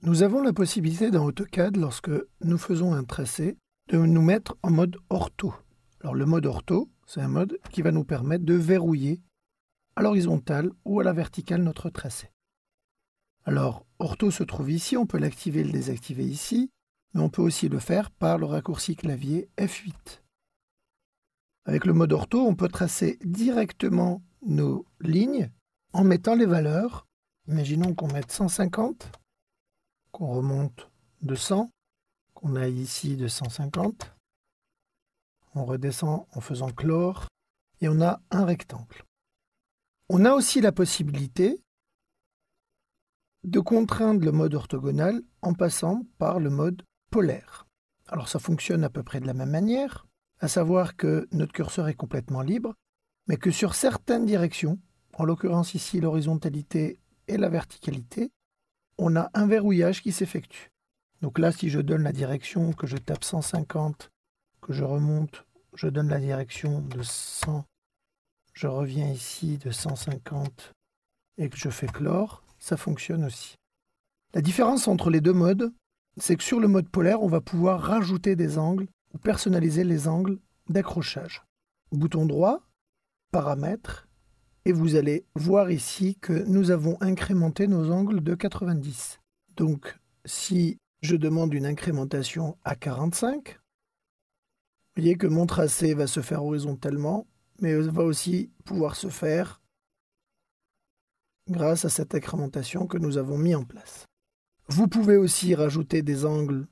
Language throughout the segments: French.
Nous avons la possibilité dans AutoCAD, lorsque nous faisons un tracé, de nous mettre en mode ortho. Alors le mode ortho, c'est un mode qui va nous permettre de verrouiller à l'horizontale ou à la verticale notre tracé. Alors ortho se trouve ici, on peut l'activer et le désactiver ici, mais on peut aussi le faire par le raccourci clavier F8. Avec le mode ortho, on peut tracer directement nos lignes en mettant les valeurs. Imaginons qu'on mette 150, qu'on remonte de 100, qu'on aille ici de 150. On redescend en faisant clore et on a un rectangle. On a aussi la possibilité de contraindre le mode orthogonal en passant par le mode polaire. Alors ça fonctionne à peu près de la même manière, à savoir que notre curseur est complètement libre, mais que sur certaines directions, en l'occurrence ici l'horizontalité et la verticalité, on a un verrouillage qui s'effectue. Donc là, si je donne la direction, que je tape 150, que je remonte, je donne la direction de 100, je reviens ici de 150 et que je fais clore, ça fonctionne aussi. La différence entre les deux modes, c'est que sur le mode polaire, on va pouvoir rajouter des angles ou personnaliser les angles d'accrochage. Bouton droit, paramètres, et vous allez voir ici que nous avons incrémenté nos angles de 90. Donc, si je demande une incrémentation à 45, vous voyez que mon tracé va se faire horizontalement, mais va aussi pouvoir se faire grâce à cette incrémentation que nous avons mis en place. Vous pouvez aussi rajouter des angles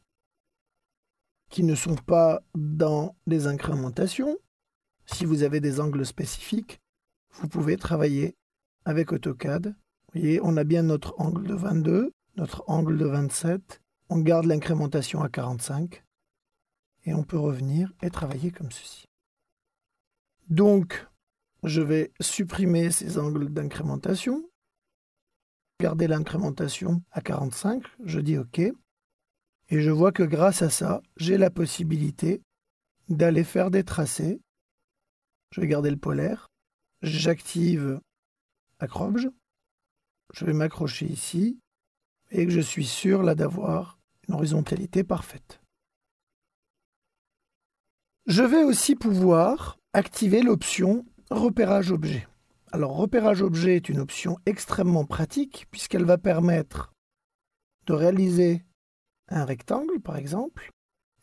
qui ne sont pas dans les incrémentations. Si vous avez des angles spécifiques, vous pouvez travailler avec AutoCAD. Vous voyez, on a bien notre angle de 22, notre angle de 27. On garde l'incrémentation à 45 et on peut revenir et travailler comme ceci. Donc, je vais supprimer ces angles d'incrémentation, garder l'incrémentation à 45, je dis OK, et je vois que grâce à ça, j'ai la possibilité d'aller faire des tracés. Je vais garder le polaire, j'active Accroche, je vais m'accrocher ici, et que je suis sûr là d'avoir une horizontalité parfaite. Je vais aussi pouvoir activer l'option repérage objet. Alors repérage objet est une option extrêmement pratique puisqu'elle va permettre de réaliser un rectangle par exemple,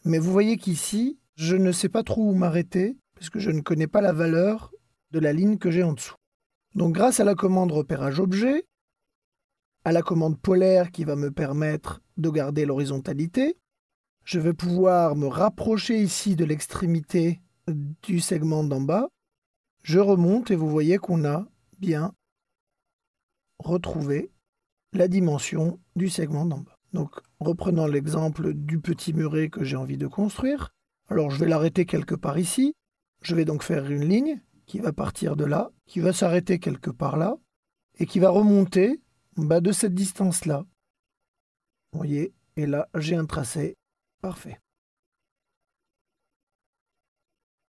mais vous voyez qu'ici je ne sais pas trop où m'arrêter parce que je ne connais pas la valeur de la ligne que j'ai en dessous. Donc grâce à la commande repérage objet, à la commande polaire qui va me permettre de garder l'horizontalité, je vais pouvoir me rapprocher ici de l'extrémité du segment d'en bas. Je remonte et vous voyez qu'on a bien retrouvé la dimension du segment d'en bas. Donc reprenons l'exemple du petit muret que j'ai envie de construire. Alors je vais l'arrêter quelque part ici. Je vais donc faire une ligne qui va partir de là, qui va s'arrêter quelque part là, et qui va remonter de cette distance-là. Vous voyez, et là j'ai un tracé parfait.